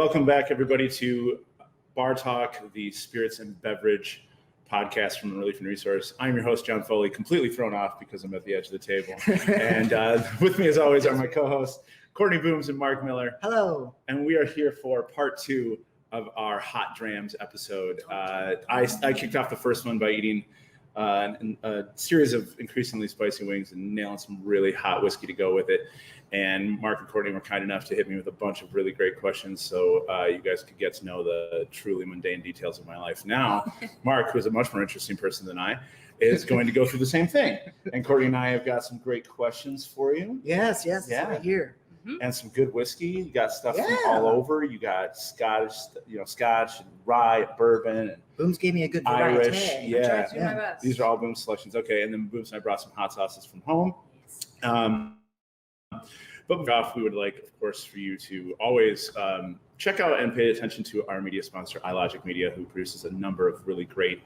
Welcome back, everybody, to Bar Talk, the spirits and beverage podcast from Relief and Resource. I'm your host, John Foley, completely thrown off because I'm at the edge of the table. And with me, as always, are my co-hosts, Courtney Booms and Marc Miller. Hello. And we are here for part 2 of our Hot Drams episode. I kicked off the first one by eating a series of increasingly spicy wings and nailing some really hot whiskey to go with it. And Marc and Courtney were kind enough to hit me with a bunch of really great questions so you guys could get to know the truly mundane details of my life. Now, Marc, who is a much more interesting person than I, is going to go through the same thing. And Courtney and I have got some great questions for you. Yes, yeah. Right here. And some good whiskey. You got stuff from all over. You got Scotch, and rye, bourbon, and Booms gave me a good Irish. variety. Yeah. These are all Booms selections. Okay, and then Booms and I brought some hot sauces from home. But off, we would like, of course, for you to always check out and pay attention to our media sponsor, iLogic Media, who produces a number of really great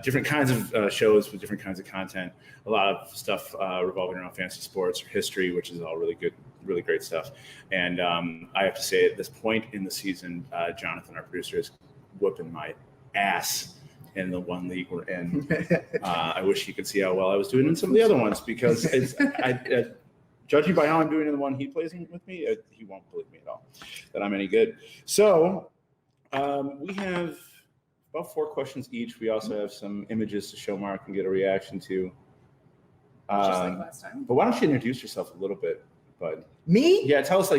different kinds of shows with different kinds of content. A lot of stuff revolving around fantasy sports or history, which is all really good, really great stuff. And I have to say, at this point in the season, Jonathan, our producer, is whooping my ass in the one league we're in. I wish you could see how well I was doing in some of the other ones, because it's judging by how I'm doing in the one he plays in with me, he won't believe me at all that I'm any good. So we have about 4 questions each. We also have some images to show Marc and get a reaction to. Just like last time. But why don't you introduce yourself a little bit, bud? Me? Yeah, tell us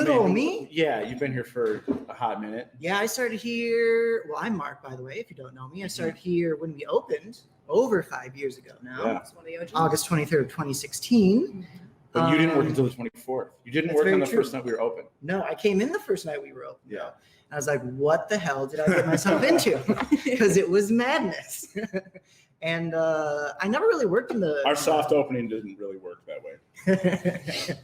old me? Yeah, you've been here for a hot minute. Yeah, I started here. Well, I'm Marc, by the way, if you don't know me. I started here when we opened over 5 years ago now. Yeah. It's one of the OGs. August 23rd, 2016. But you didn't work until the 24th. You didn't work on the first night we were open. No, I came in the first night we were open. Yeah. I was like, what the hell did I get myself into? Because it was madness. And I never really worked in the... Our soft opening didn't really work that way.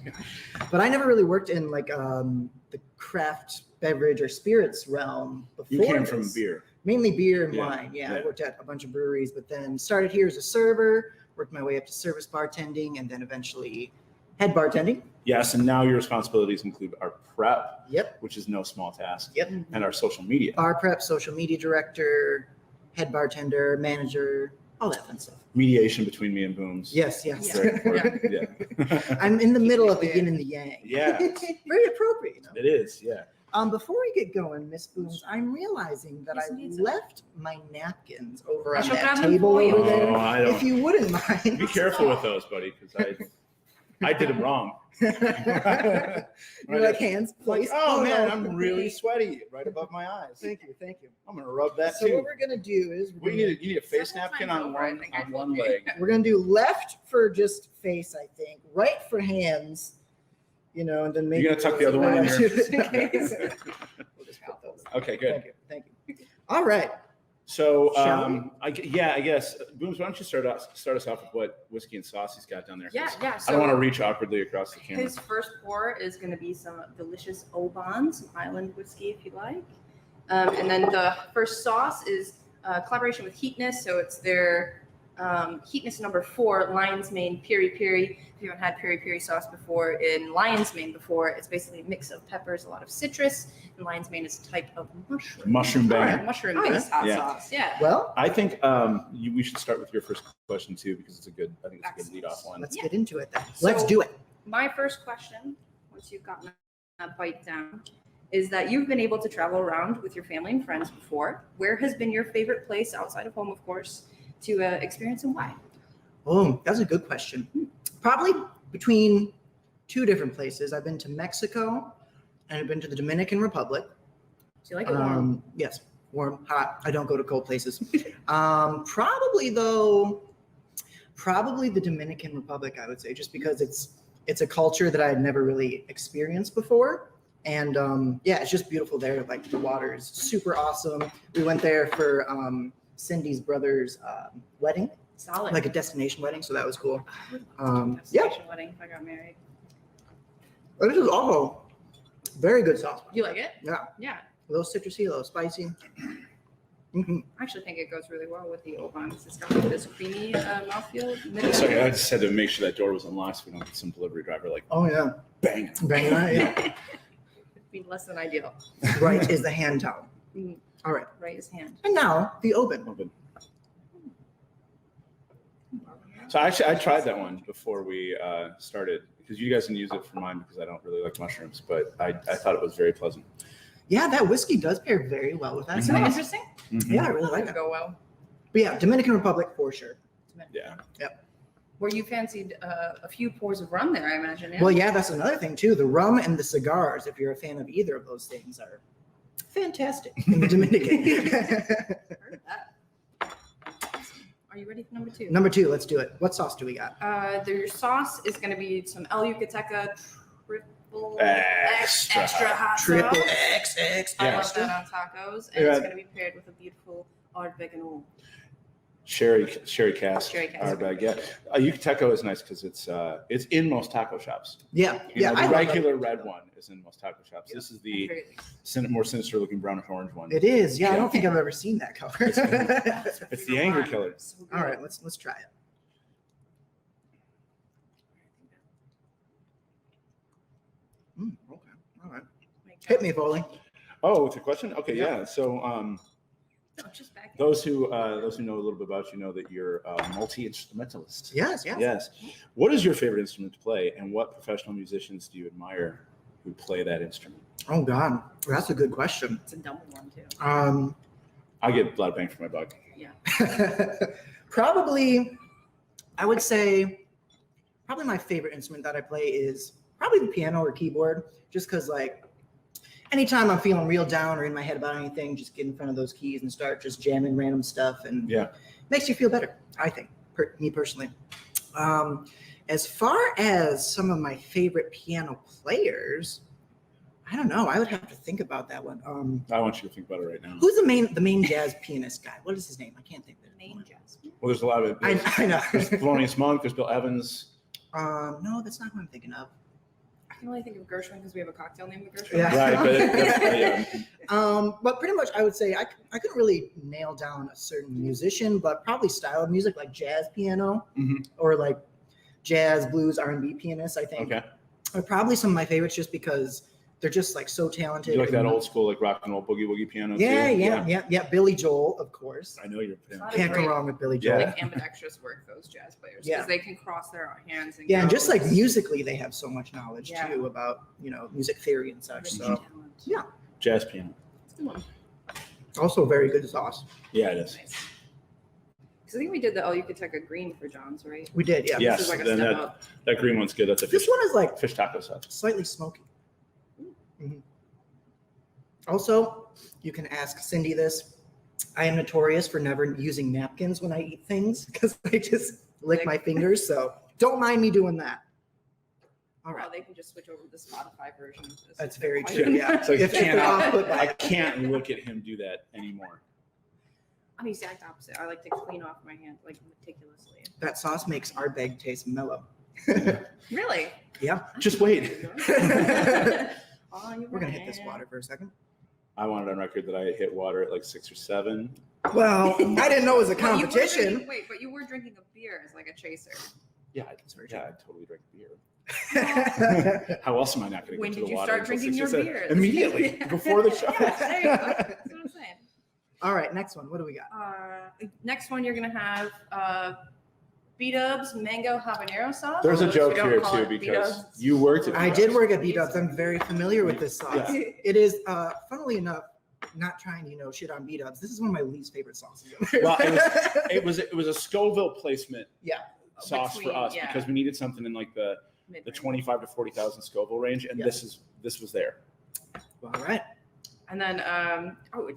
But I never really worked in like the craft beverage or spirits realm before. You came from beer. Mainly beer and wine. Yeah, I worked at a bunch of breweries, but then started here as a server, worked my way up to service bartending, and then eventually head bartending. Yes, and now your responsibilities include our prep, Yep. which is no small task, Yep. and our social media. Bar prep, social media director, head bartender, manager, all that fun stuff. Mediation between me and Booms. Yes. Very important. Yeah. I'm in the middle of the yin and the yang. Yeah. Very appropriate. You know? It is, yeah. Before we get going, Miss Booms, I'm realizing that I left my napkins over on shall that grab them table for you. over there. Oh, I don't. If you wouldn't mind. Be careful with those, buddy, because I did them wrong. You're like hands placed. Oh man, I'm really sweaty right above my eyes. Thank you. I'm gonna rub that So too. what we're gonna do is You need a face napkin on one leg. we're gonna do left for just face, I think, right for hands, and then maybe You're gonna tuck the other one in there? Just in case. We'll just put those. Okay, good. Thank you. All right. So, Shall I guess, Booms, why don't you start us off with what whiskey and sauce he's got down there? 'Cause Yeah. I don't want to reach awkwardly across the camera. His first pour is going to be some delicious Oban, some Island whiskey, if you like. And then the first sauce is collaboration with Heatness. So it's their Heatness number 4, Lion's Mane Piri Piri. If you haven't had Piri Piri sauce before in Lion's Mane before, it's basically a mix of peppers, a lot of citrus, and Lion's Mane is a type of mushroom. Mushroom banger. Mushroom-based hot sauce. Yeah. Well, I think we should start with your first question too, because it's a good lead-off one. let's get into it then. Let's do it. My first question, once you've gotten that bite down, is that you've been able to travel around with your family and friends before. Where has been your favorite place outside of home, of course, to experience, and why? Oh, that's a good question. Probably between 2 different places. I've been to Mexico and I've been to the Dominican Republic. Do you like it warm? Yes, warm, hot. I don't go to cold places. Probably the Dominican Republic, I would say, just because it's a culture that I had never really experienced before. And it's just beautiful there. Like the water is super awesome. We went there for Cindy's brother's wedding. Solid. Like a destination wedding, so that was cool. Destination wedding if I got married. This is also very good sauce. You like it? Yeah. Yeah. A little citrusy, a little spicy. Mm-hmm. I actually think it goes really well with the Oban. It's got like this creamy mouthfeel. Sorry, I just had to make sure that door was unlocked so we don't get some delivery driver like, Oh yeah, bang. bang it, yeah. be less than ideal. Right is the hand towel. Mm. All right. Right is hand. And now the oven. Open. So actually, I tried that one before we started because you guys can use it for mine because I don't really like mushrooms, but I thought it was very pleasant. Yeah, that whiskey does pair very well with that Isn't that sauce. interesting? Mhm. Yeah, I really like That it. go well. But yeah, Dominican Republic for sure. Yeah. Where you fancied a few pours of rum there, I imagine. Yeah? Well, yeah, that's another thing too. The rum and the cigars, if you're a fan of either of those things, are fantastic in the Dominican. Heard that. Are you ready for number 2? Number 2, let's do it. What sauce do we got? Your sauce is going to be some El Yucateca triple Extra. extra hot Triple sauce. XX I love extra. that on tacos, and Yeah. it's going to be paired with a beautiful oregano. Sherry cask. Sherry cask. Our bag, yeah. Yucateco is nice because it's in most taco shops. Yeah, yeah. The I love regular it. red one is in most taco shops. This is the Very least. more sinister looking brownish orange one. It is. Yeah, I Yeah. don't think I've ever seen that color. It's the Angry Killer. So good. All right, let's try it. Okay. All right. Hit me, Foley. Oh, with a question? Okay, Yeah. yeah. So No, just back. those who know a little bit about you know that you're a multi-instrumentalist. Yes, yes. Yes. What is your favorite instrument to play, and what professional musicians do you admire who play that instrument? Oh God, that's a good question. It's a double one too. I get a lot of bang for my buck. Probably, I would say, probably my favorite instrument that I play is probably the piano or keyboard, just because like anytime I'm feeling real down or in my head about anything, just get in front of those keys and start just jamming random stuff, and Yeah. makes you feel better, I think, me personally. As far as some of my favorite piano players, I don't know. I would have to think about that one. I want you to think about it right now. Who's the main jazz pianist guy? What is his name? I can't think of it. Main jazz. Well, there's a lot of it. I know. There's Thelonious Monk. There's Bill Evans. No, that's not who I'm thinking of. I can only think of Gershwin because we have a cocktail named Gershwin. Yeah. Right, but But pretty much I would say I couldn't really nail down a certain musician, but probably style of music like jazz piano Mhm. or like jazz, blues, R&B pianists, I think. Okay. Are probably some of my favorites just because they're just like so talented. You like that and- old school, like rock and roll boogie woogie piano? Yeah, too? yeah. Billy Joel, of course. I know you're. Can't go Great. wrong with Billy Joel. Yeah. Like ambidextrous work, those jazz players, because Yeah. they can cross their hands and Yeah, and just like go. musically, they have so much knowledge Yeah. too about music theory and such. Rich So talent. yeah. Jazz piano. It's a good one. Also very good sauce. Yeah, it is. Nice. Because I think we did the El Yucateca green for John's, right? We did, yeah. Yes, This is like a then step up. that green one's good. That's a This fish, one is like fish taco sauce. slightly smoky. Mhm. Also, you can ask Cindy this. I am notorious for never using napkins when I eat things because I just lick my fingers. So don't mind me doing that. All Well, right. they can just switch over to the Spotify version of this. That's if they're very quite- true. Yeah. So you If they're off put by I it. can't look at him do that anymore. I'm the exact opposite. I like to clean off my hand like meticulously. That sauce makes our bag taste mellow. Really? Yeah. Just wait. We're gonna hit this water for a second. I wanted on record that I hit water at like 6 or 7. Well, I didn't know it was a But you were competition. drinking- but you were drinking a beer as like a chaser. Yeah, very I totally drank beer. Yeah. How else am I not going to When get to did the you water? start until drinking 6 or your 7? beer? Immediately before the show. Yeah, there you go. That's what I'm saying. All right, next one. What do we got? Next one, you're gonna have B-Dubs mango habanero sauce. There's a which joke we don't here call too it because B-Dubs. you worked at. I B-Dubs. did work at B-Dubs. I'm very familiar with this sauce. Yeah. It is, funnily enough, not trying to shit on B-Dubs. This is one of my least favorite sauces. Well, it was a Scoville placement Yeah. sauce Between- for us yeah. because we needed something in like the Mid-range. 25 to 40,000 Scoville range, and Yeah. this was there. All right. And then,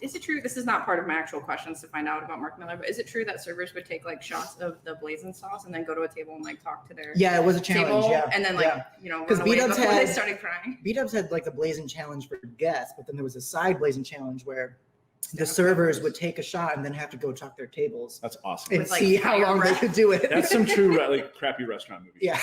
is it true? This is not part of my actual questions to find out about Mark Miller, but is it true that servers would take like shots of the blazing sauce and then go to a table and like talk to their Yeah, it was a challenge. table, Yeah. and then yeah. run away B-Dubs before they had- started crying? B-Dubs had like the blazing challenge for guests, but then there was a side blazing challenge where the Step servers backwards. would take a shot and then have to go talk their tables That's awesome. and With, like, see how fire long they breath. could do it. That's some true like crappy restaurant movies. Yeah.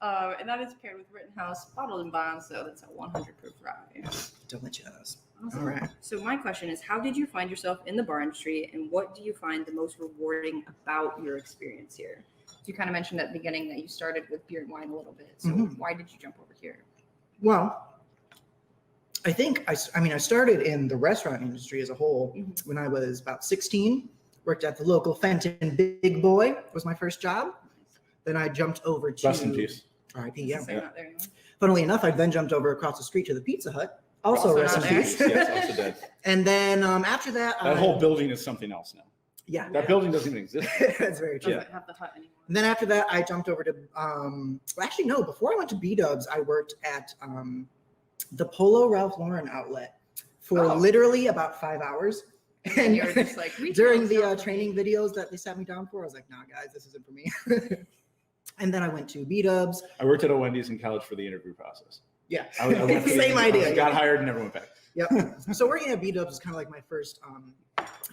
And that is paired with Rittenhouse bottled and bond, so that's a 100 proof rye. Delicious. Awesome. All right. So my question is, how did you find yourself in the bar industry, and what do you find the most rewarding about your experience here? You kind of mentioned at the beginning that you started with beer and wine a little bit. So Mhm. why did you jump over here? Well, I think I started in the restaurant industry as a whole when I was about 16. Worked at the local Fenton Big Boy was my first job. Then I jumped over to Rest in peace. R.I.P. Yeah. Not there anymore. Funnily enough, I then jumped over across the street to the Pizza Hut. Also rest in not there. peace. Yes, also dead. And then after that, That whole building is something else now. yeah, That building doesn't even exist. that's very true. Doesn't have the hut anymore. And then after that, I jumped over to actually no, before I went to B-Dubs, I worked at the Polo Ralph Lauren outlet for literally about 5 hours. And you're just like during the training videos that they sat me down for, I was like, nah, guys, this isn't for me. And then I went to B-Dubs. I worked at a Wendy's in college for the interview process. Yeah, I went for the same interview idea. process, got hired and never went back. Yep. So working at B-Dubs is kind of like my first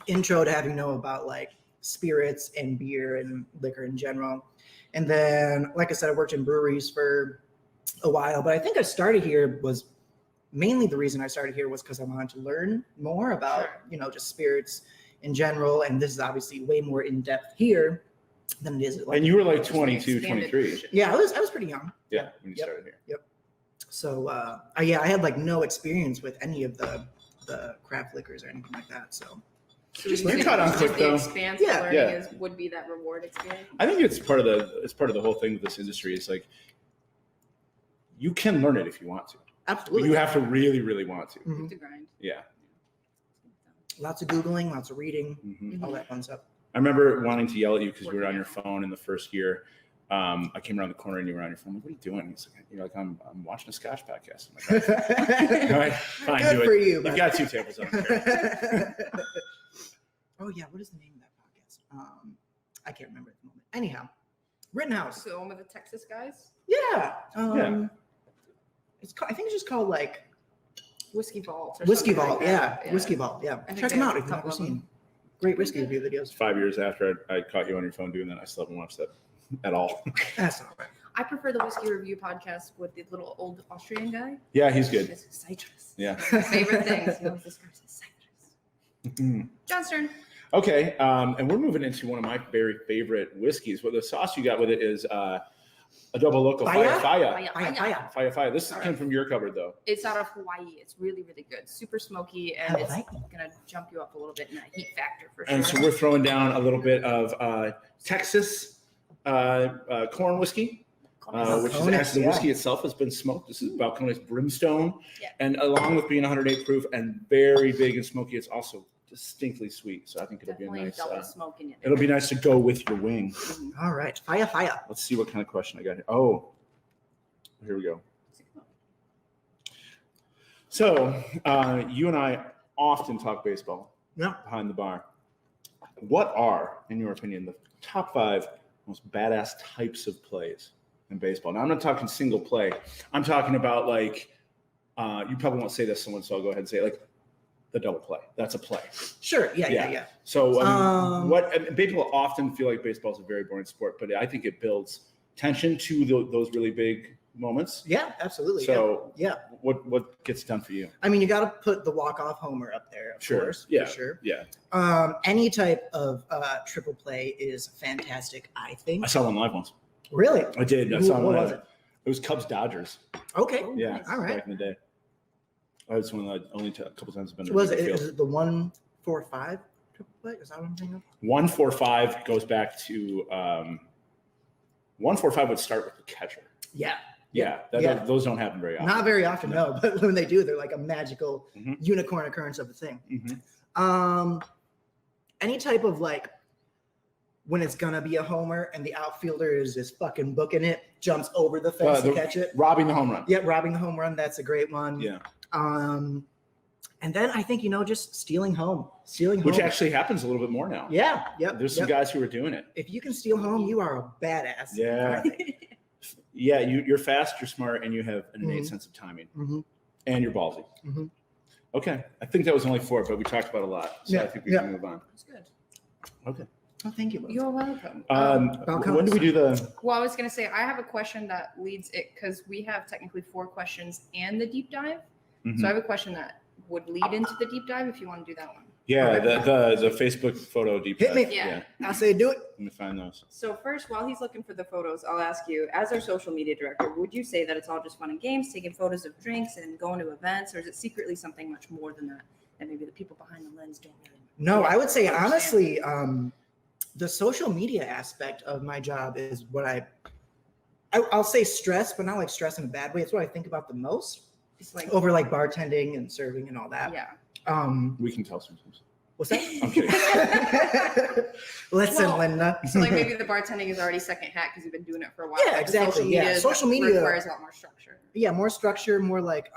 intro to having know about like spirits and beer and liquor in general. And then, like I said, I worked in breweries for a while, but I think I started here was mainly the reason I started here was because I wanted to learn more about, just spirits in general. And this is obviously way more in depth here than it is. And you were like 22, 23. Yeah, I was pretty young. Yeah, when you started here. Yep. So, I had like no experience with any of the craft liquors or anything like that. So You caught on quick, the though. expanse Yeah. learning would be that reward experience. I think it's part of the whole thing with this industry. It's like you can learn it if you want to. But absolutely. you have to really, really want to. Mhm. To grind. Yeah. Lots of Googling, lots of reading, Mhm. all that fun stuff. I remember wanting to yell at you because you were on your phone in the first year. I came around the corner and you were on your phone. I'm like, what are you doing? He's like, you're like, I'm watching a Scotch podcast. I'm like, all right, fine, Good do for it. you. You've bud. got 2 tables on there. Oh yeah, what is the name of that podcast? I can't remember at the moment. Anyhow, Rittenhouse. So the one with the Texas guys? Yeah. Yeah. It's called, I think it's just called like Whiskey Vault. Or Whiskey something Vault. like that. Yeah. Whiskey Vault. Yeah. I think Check they them have out a if you've never couple of them. seen. Great whiskey review videos. 5 years after I caught you on your phone doing that, I still haven't watched that at all. That's not right. I prefer the Whiskey Review podcast with the little old Austrian guy. Yeah, he's good. It's citrus. Yeah. My favorite things. He always describes it as citrus. Mhm. John's turn. Okay, and we're moving into one of my very favorite whiskeys. Well, the sauce you got with it is a double local Fire? Fire. This came from your cupboard, though. It's out of Hawaii. It's really, really good. Super smoky, and it's gonna jump you up a little bit in that heat factor for sure. And so we're throwing down a little bit of Texas corn whiskey, which is actually the whiskey itself has been smoked. This is Balcones Brimstone. Yeah. And along with being 108 proof and very big and smoky, it's also distinctly sweet. So I think it'll Definitely be a nice. double smoking it. It'll be nice to go with your wing. All right. Fire. Let's see what kind of question I got here. Oh, here we go. So you and I often talk baseball. Yeah. Behind the bar. What are, in your opinion, the top 5 most badass types of plays in baseball? Now, I'm not talking single play. I'm talking about like, you probably won't say this, so I'll go ahead and say it, like the double play. That's a play. Sure. Yeah. So people often feel like baseball is a very boring sport, but I think it builds tension to those really big moments. Yeah, absolutely. So yeah. What gets done for you? I mean, you got to put the walk-off homer up there, of course. Yeah. For sure. Yeah. Any type of triple play is fantastic, I think. I saw one live once. Really? I did. I Who- saw what one was live. It was Cubs Dodgers. Okay. Yeah. Nice. All right. Back in the day. That's one that only a couple times I've been to Was Wrigley it? Field. Is it the 1-4-5 triple play? Is that what I'm thinking of? 1-4-5 goes back to 1-4-5 would start with the catcher. Yeah. Yeah, Yeah. those don't happen very often. Not very often, no. But when they do, they're like a magical Mhm. unicorn occurrence of a thing. Mhm. Any type of like when it's gonna be a homer and the outfielder is just fucking booking it, jumps over the fence to catch it. Robbing the home run. Yep, robbing the home run. That's a great one. Yeah. And then I think just stealing home. Which actually happens a little bit more now. Yeah. Yep. There's some guys who are doing it. If you can steal home, you are a badass. Yeah. I think. Yeah, you're fast, you're smart, and you have an innate Mhm. sense of timing. Mhm. And you're ballsy. Mhm. Okay. I think that was only 4, but we talked about a lot. So I think we can move on. That's good. Okay. Oh, thank you. You're welcome. When do we do the Well, I was going to say, I have a question that leads it because we have technically 4 questions and the deep dive. Mhm. So I have a question that would lead into the deep dive if you want to do that one. Yeah, the Facebook photo deep Hit me. dive. Yeah. I say do it. Let me find those. So first, while he's looking for the photos, I'll ask you, as our social media director, would you say that it's all just fun and games, taking photos of drinks and going to events, or is it secretly something much more than that? And maybe the people behind the lens don't really. No, I would say understand. honestly, the social media aspect of my job is what I'll say stress, but not like stress in a bad way. It's what I think about the most It's like, over like bartending and serving and all that. yeah. We can tell sometimes. What's that? I'm kidding. Listen, Well, Linda. So like maybe the bartending is already second hat because you've been doing it for a while. Yeah, but the exactly, yeah. Social media- requires a lot more structure. Yeah, more structure, more like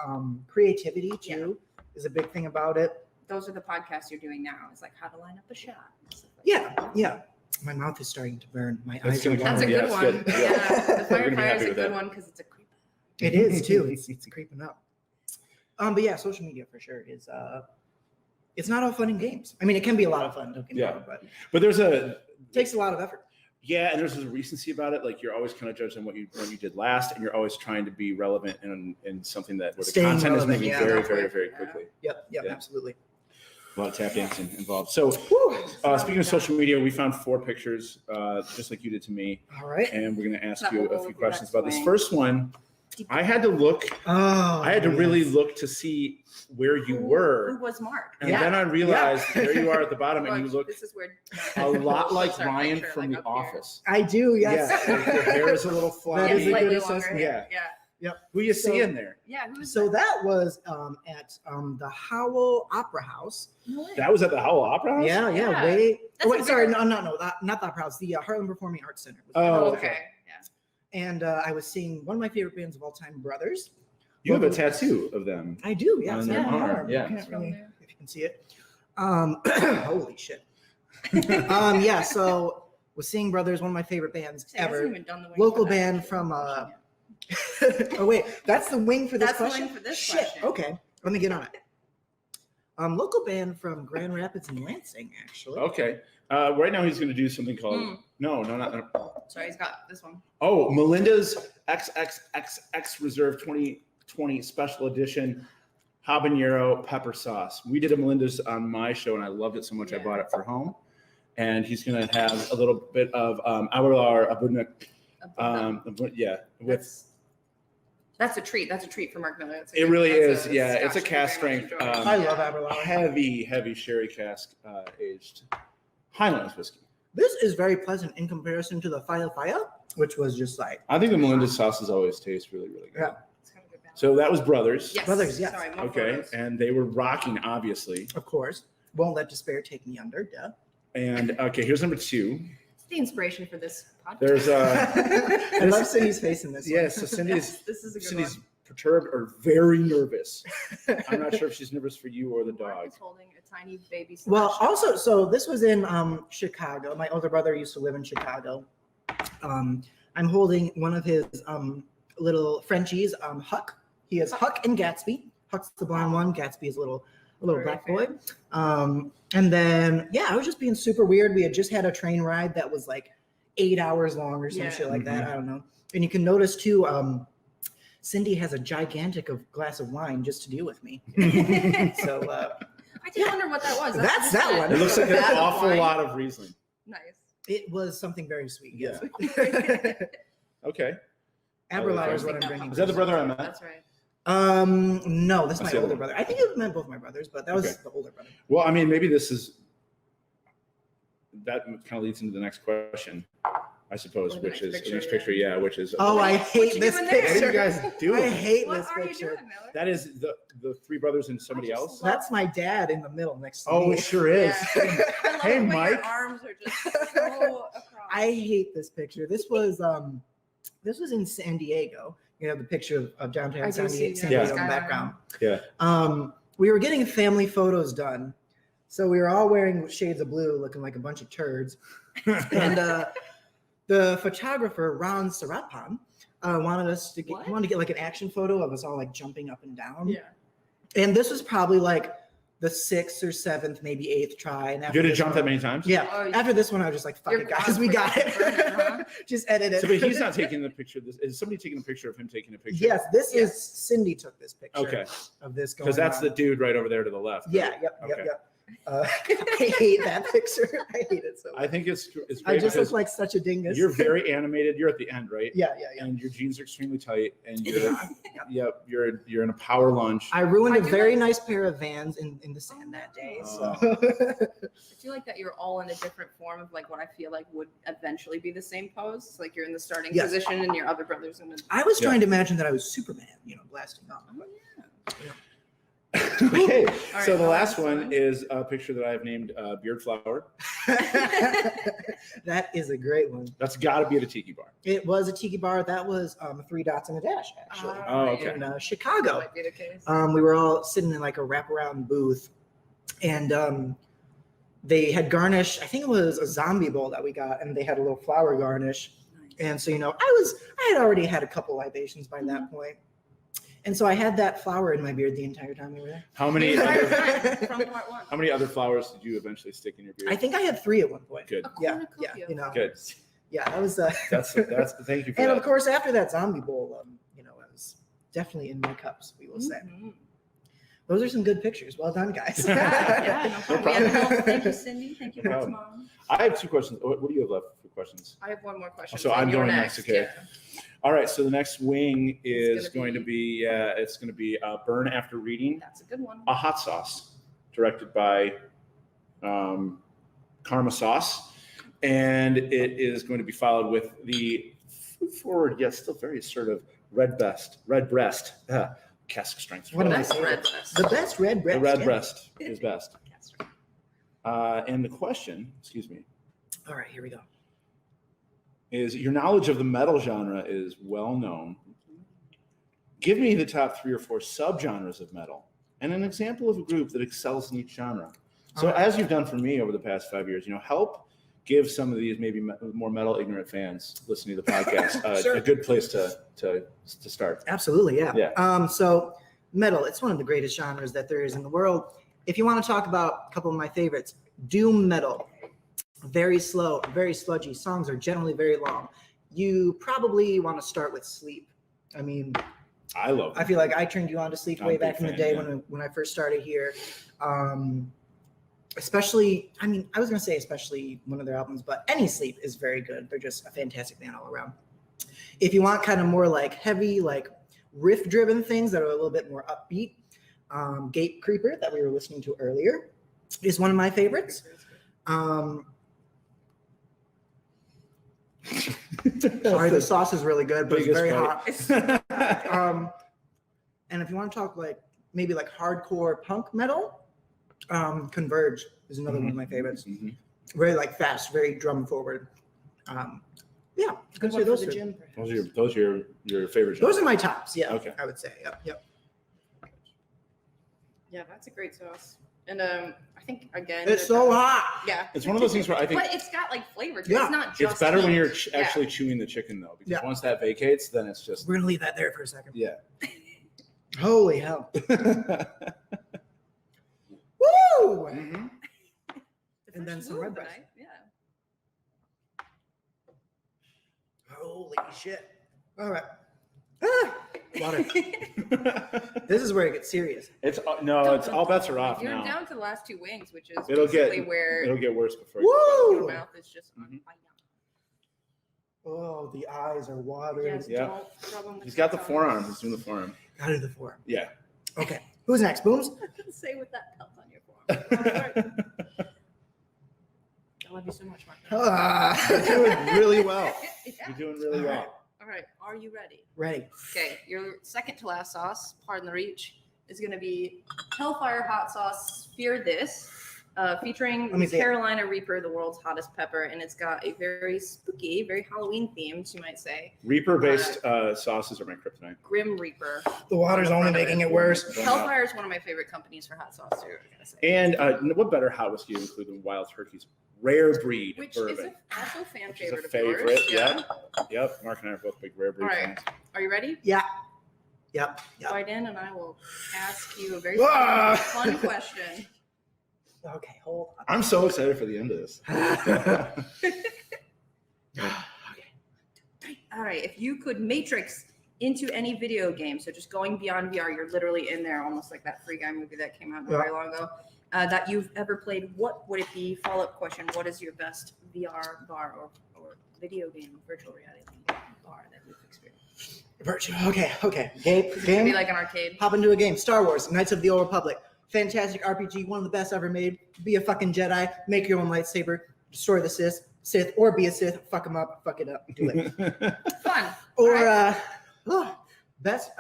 creativity too is a big thing about it. Those are the podcasts you're doing now. It's like how to line up a shot. and stuff like Yeah, that. yeah. My mouth is starting to burn. My That's eyes are gonna come That's a Yeah, good it's one. good. Yeah, the We're gonna be Firefire happy is a with good that. one because it's a creep. It is too. It's creeping up. But yeah, social media for sure is it's not all fun and games. I mean, it can be a lot of fun, don't get me Yeah. wrong, but it But there's a takes a lot of effort. and there's a recency about it. Like you're always kind of judged on what you did last, and you're always trying to be relevant in something that where the Staying content relevant, is moving yeah. very, very, very Yeah. quickly. Yep, Yeah. absolutely. A lot of tap dancing involved. So speaking of social media, we found 4 pictures, just like you did to me, All right. and we're going to ask That you will go a few with the questions next about this wing. first one. I had to look. Oh, I had to really yes. look to see where you Who were, was Mark? and Yeah. then I realized Yeah. there you are at the bottom, and you Look, look This is where a lot like Our Ryan picture, from like The up here. Office. I do, yes. Yeah, like your hair is a little That floppy. is a slightly good longer assessment. hair. Yeah. Who you So- seeing there? Yeah. Who's So that was at the Howell Opera House. No way. That was at the Howell Opera House? Yeah, Yeah. way. That's Oh, wait, a sorry, bigger- not the Opera House. The Harlem Performing Arts Center. was Oh, there. okay. Yeah. And I was seeing one of my favorite bands of all time, Brothers. You have a tattoo of them. I do, yeah. On it's their on my arm, arm. yeah. You can't It's from really- there. if you can see it. Holy shit. Yeah, so was seeing Brothers, one of my favorite bands See, I hasn't ever. even done the wing Local for that band question from yet. oh wait, that's the wing for this That's the question. wing for this Shit. question. Okay, let me get on it. Local band from Grand Rapids and Lansing, actually. Okay. Right now he's going to do something called Mm. no. Sorry, he's got this one. Oh, Melinda's XXXX Reserve 2020 Special Edition Habanero Pepper Sauce. We did a Melinda's on my show, and I loved it so much I Yeah. bought it for home. And he's going to have a little bit of Abelar Abuna, with That's a treat. That's a treat for Mark Miller. That's a it good- really that's is. Yeah, it's a Scotch cast we very much strength. enjoy. I Yeah. love Aberlour. heavy sherry cask aged Highlands whiskey. This is very pleasant in comparison to the Hellfire, which was just like I think the Melinda's sauces always taste really, really good. Yeah. It's got a good balance. So that was Brothers. Yes. Brothers, yes. Sorry, more Okay, photos. and they were rocking, obviously. of course, won't let despair take me under. Yeah. And okay, here's number 2. It's the inspiration for this podcast. There's I love Cindy's face in this. one. yes, so Cindy's This is a good Cindy's one. perturbed or very nervous. I'm not sure if she's nervous for you or the Mark dog. is holding a tiny baby. Well, Sebastian. also, so this was in Chicago. My older brother used to live in Chicago. I'm holding one of his little Frenchies, Huck. He has Huck and Gatsby. Huck's the blonde one. Gatsby is a little Very black fair. boy. And then I was just being super weird. We had just had a train ride that was like 8 hours long or some Yeah. shit like that. I don't know. And you can notice too, Cindy has a gigantic glass of wine just to deal with me. So I did wonder what that was. That's just that a- one. It looks like an That's awful wine. lot of Riesling. Nice. it was something very sweet. Yes. Okay. Aberlour is okay. what I'm bringing. Is that the brother I met? That's right. No, this is That's my the other older one. brother. I think you met both my brothers, but that was Okay. the older brother. Well, I mean, maybe that kind of leads into the next question, I suppose, Or the which next is picture, the next yeah. picture. Yeah, which is Oh, I What hate you this doing there? what are you picture. guys doing? I hate What this are you picture. doing, Miller? That is the 3 brothers and somebody I just else. love- That's my dad in the middle next to Oh, me. it sure is. Yeah. I love Hey, the way Mike. Your arms are just so across. I hate this picture. This was in San Diego. You know the picture of downtown I San do Diego, see, San yeah. Diego in the Skyline. background. Yeah. We were getting family photos done, so we were all wearing shades of blue, looking like a bunch of turds. And the photographer Ron Sarapan wanted to get like an action photo of us all like jumping up and down. Yeah. And this was probably like the 6th or 7th, maybe 8th try. And You after had to this jump one- that many times? Yeah. Oh, After this one, I was just like, fuck Your it, guys, quads we were got it. burning, huh? Just edit it. So, but he's not taking the picture. Is somebody taking a picture of him taking a picture? Yes, this Yes. is Cindy took this picture Okay. of this going Because that's on. the dude right over there to the left. Yeah, right? yep. Okay. I hate that picture. I hate it so much. I think it's great I just look because like such a dingus. you're very animated. You're at the end, right? yeah. And your jeans are extremely tight, and you're in a power lunge. I ruined I a do very like- nice pair of Vans in the sand that day. Oh. So I feel like that you're all in a different form of like what I feel like would eventually be the same pose. It's like you're in the starting Yes. position and your other brother's in the. I was Yeah. trying to imagine that I was Superman, blasting off. Oh, yeah. Okay, All so right, the last last one one. is a picture that I've named Beard Flower. That is a great one. That's got to be at a tiki bar. It was a tiki bar. That was 3 dots and a dash, actually, Oh, okay. in That Chicago. might be the case. We were all sitting in like a wraparound booth, and they had garnish. I think it was a zombie bowl that we got, and they had a little flower garnish. And so, I had already had a couple libations by that point. And so I had that flower in my beard the entire time we were there. How many Entire other, time from part one. how many other flowers did you eventually stick in your beard? I think I had 3 at one point. Good. A Yeah, cornucopia. Good. Yeah, that was. That's thank you for And that. of course, after that zombie bowl, I was definitely in my cups. We will say Mhm. those are some good pictures. Well done, guys. Yeah, no problem. problem. Yeah, thank you, Cindy. Thank you, No Mark's problem. mom. I have 2 questions. What do you have left for questions? I have one more question. So then I'm you're going next, okay. Yeah. All right. So the next wing is It's going to be Burn After Reading, That's a good one. a hot sauce, directed by Karma Sauce, and it is going to be followed with the food forward yet still very assertive red breast cask strength. What am I Best saying? red dress. The best red breast. The red yeah. breast is best. That's right. And the question, excuse me, All right, here we go. is your knowledge of the metal genre is well known. Give me the top 3 or 4 subgenres of metal and an example of a group that excels in each genre. So All right. as you've done for me over the past 5 years, help give some of these maybe more metal ignorant fans listening to the podcast Sure. a good place to start. Absolutely, yeah. Yeah. So metal, it's one of the greatest genres that there is in the world. If you want to talk about a couple of my favorites, doom metal, very slow, very sludgy. Songs are generally very long. You probably want to start with Sleep. I mean, I love I feel like I turned you on to Sleep I'm way a big back in the fan, day yeah. when I first started here. Especially, I was going to say especially one of their albums, but any Sleep is very good. They're just a fantastic band all around. If you want kind of more like heavy, like riff-driven things that are a little bit more upbeat, Gate Creeper that we were listening to earlier is one of my favorites. Sorry, the sauce is really good, but it's very hot. And if you want to talk maybe hardcore punk metal, Converge is another one of my favorites. Mhm. Very fast, very drum forward. Yeah, Good I'd say one for those the are gym. Those are your favorite those genres. are my tops. Yeah, Okay. I would say. Yep. Yeah, that's a great sauce. And I think again, It's so hot. Yeah. It's one of those things where I think But it's got flavor. Yeah. It's not just. it's better when heat. you're Yeah. actually chewing the chicken though, because Yeah. once that vacates, then it's just We're gonna leave that there for a second. yeah. Holy hell! Woo! Mhm. And then Fresh some move, red but breast. Yeah. Holy shit! All right. Water. This is where it gets serious. It's all bets are off You're now. down to the last 2 wings, which is It'll basically get where it'll get worse before. Woo! your mouth is just on Mhm. fire. Oh, the eyes are watery. Yes, Yeah. don't rub 'em with He's got the your forearm. tongue. He's doing the forearm. Gotta do the forearm. Yeah. Okay. Who's next? Booms? Say with that pelt on your forearm. I love you so much, Mark. You're doing really well. Yeah. You're doing really All right. well. All right, are you ready? Ready. Okay, your second to last sauce, pardon the reach, is going to be Hellfire hot sauce. Fear this, featuring Let me see it. Carolina Reaper, the world's hottest pepper, and it's got a very spooky, very Halloween themed, you might say, Reaper-based sauces are my kryptonite. Grim Reaper. The water's only making it worse. Don't know. Hellfire is one of my favorite companies for hot sauce too. I gotta say. And what better hot whiskey to include than Wild Turkey's rare breed Which bourbon? is also a fan Which is favorite a of yours. favorite. Yeah. Yep. Mark and I are both big rare breed All right. fans. Are you ready? Yeah. Yep. Bite in, and I will ask you a very Ah! fun question. Okay, hold on. I'm so excited for the end of this. All right, if you could matrix into any video game, so just going beyond VR, you're literally in there, almost like that Free Guy movie that came out not very long ago. that you've ever played, what would it be? Follow-up question: what is your best VR bar or video game virtual reality bar that you've experienced? Virtual. Okay. Game. Maybe like an arcade. Hop into a game. Star Wars: Knights of the Old Republic. Fantastic RPG. One of the best ever made. Be a fucking Jedi. Make your own lightsaber. Destroy the Sith, or be a Sith. Fuck them up. Fuck it up. Do it. Fun. Or Right. best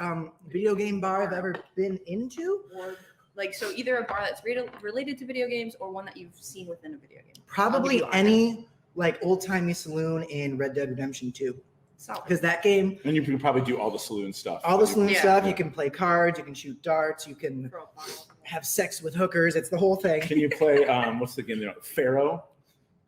video game bar I've ever been into. Or like, so either a bar that's related to video games or one that you've seen within a video game. Probably any like old-timey saloon in Red Dead Redemption 2. Solid. Because that game, And you can probably do all the saloon stuff. all the saloon Yeah. stuff, you can play cards, you can shoot darts, you can Throw a bottle. have sex with hookers. It's the whole thing. Can you play, what's the game there? Pharaoh?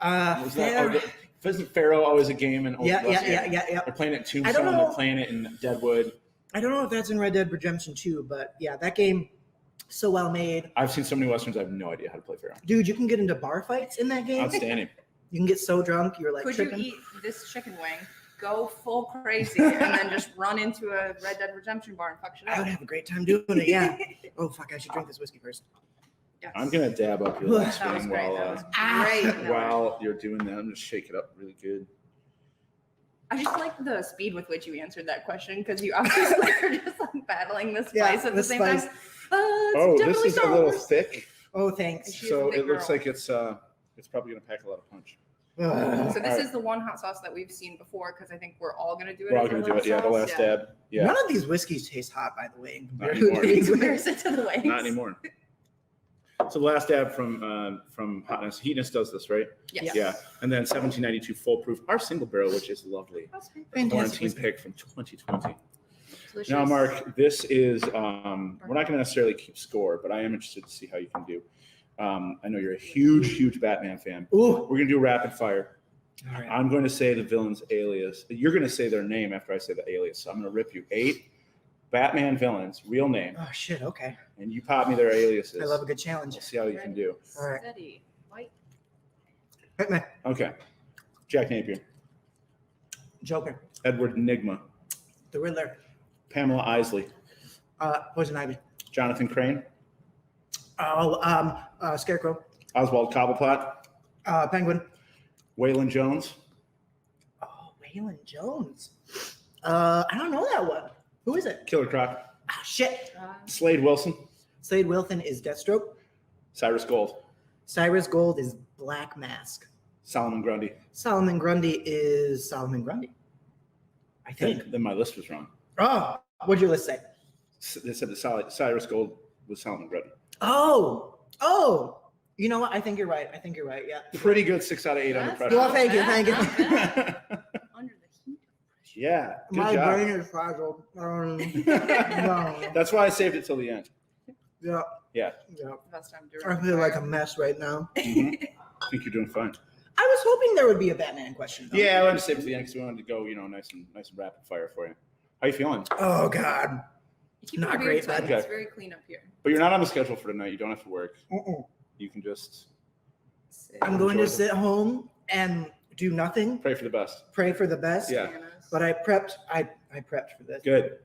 Was that, Fair- isn't Pharaoh always a game in Old yeah. They're playing it in I don't Tombstone, know. they're playing it in Deadwood. I don't know if that's in Red Dead Redemption 2, but yeah, that game, so well made. I've seen so many Westerns, I have no idea how to play Pharaoh. Dude, you can get into bar fights in that game. Outstanding. You can get so drunk, you're like Could tripping. you eat this chicken wing, go full crazy, and then just run into a Red Dead Redemption bar and fuck shit I would up? have a great time doing it, yeah. Oh, fuck, I should drink this whiskey first. Yes. I'm going to dab up your last That was wing great. while, That was Ah. great. while you're doing that. I'm going to shake it up really good. I just like the speed with which you answered that question because you obviously are just like battling the spice at the the same spice. time. It's Oh, this definitely is a Star little Wars. thick, Oh, thanks. She is a so big it looks girl. like it's probably going to pack a lot of punch. Ugh. So this Alright. is the one hot sauce that we've seen before because I think we're all gonna do it. We're all as our going to do it. little Yeah, the sauce. last dab. Yeah, None of these whiskeys taste hot, by the way. in Not comparison to anymore. these In wings. comparison to the wings. not anymore. So the last dab from Hotness. Heatness does this, right? Yes. Yeah. And then 1792 Full Proof, our single barrel, which is lovely. That's great. Fantastic Quarantine whiskey. pick from 2020. Delicious. Now, Mark, this is, we're not going to necessarily keep score, but I am interested to see how you can do. I know you're a huge Batman fan. Ooh. We're going to do rapid fire. All right. I'm going to say the villain's alias. You're going to say their name after I say the alias. So I'm going to rip you 8 Batman villains, real name, Oh, shit. Okay. and you pop me their aliases. I love a good challenge. We'll see how you can do. All right. Steady. White. Hit me. Okay. Jack Napier, Joker. Edward Nigma, The Riddler. Pamela Isley, Poison Ivy. Jonathan Crane, Scarecrow. Oswald Cobblepot, Penguin. Waylon Jones, Oh, Waylon Jones. I don't know that one. Who is it? Killer Croc, Ah, shit. Slade Wilson, Slade Wilson is Deathstroke. Cyrus Gold, Cyrus Gold is Black Mask. Solomon Grundy. Solomon Grundy is Solomon Grundy. I think. Then my list was wrong. Oh, what'd your list say? They said the Cyrus Gold was Solomon Grundy. Oh. You know what? I think you're right. Yeah. Pretty good 6 out of 8 under That's pressure. Well, thank you. Not Thank you. bad. Under the heat. Yeah, good My job. brain is fragile. No. That's why I saved it till the end. Yeah. Yeah. Best time to I feel like a mess right now. Mhm. I think you're doing fine. I was hoping there would be a Batman question. Though. Yeah, I wanted to save it to the end because we wanted to go, nice and rapid fire for you. How you feeling? Oh God. You keep Not it weird, great, so bud. It's very clean up here. But you're not on the schedule for tonight. You don't have to work. Mm-mm. You can just I'm going to Enjoy sit home and do nothing. pray for the best. Pray for the best. Yeah. But I prepped. I prepped for this. Good.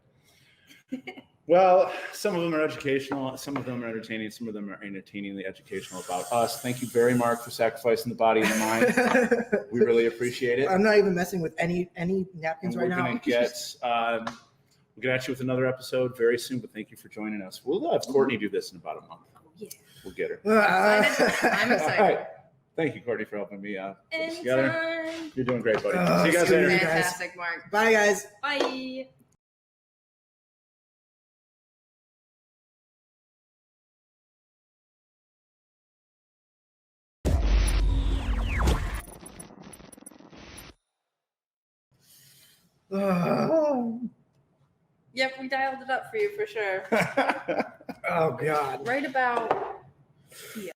Well, some of them are educational, some of them are entertaining, some of them are entertainingly educational about us. Thank you very much, Marc, for sacrificing the body and the mind. We really appreciate it. I'm not even messing with any napkins And right we're now. gonna get we'll get at you with another episode very soon. But thank you for joining us. We'll have Courtney do this in about a month. Oh, yeah. We'll get her. I'm excited. All right. Thank you, Courtney, for helping me put this together. Anytime. You're doing great, buddy. Oh, See you guys see you later. guys. Fantastic, Mark. Bye, guys. Bye. Yep, we dialed it up for you for sure. Oh God. Right about here.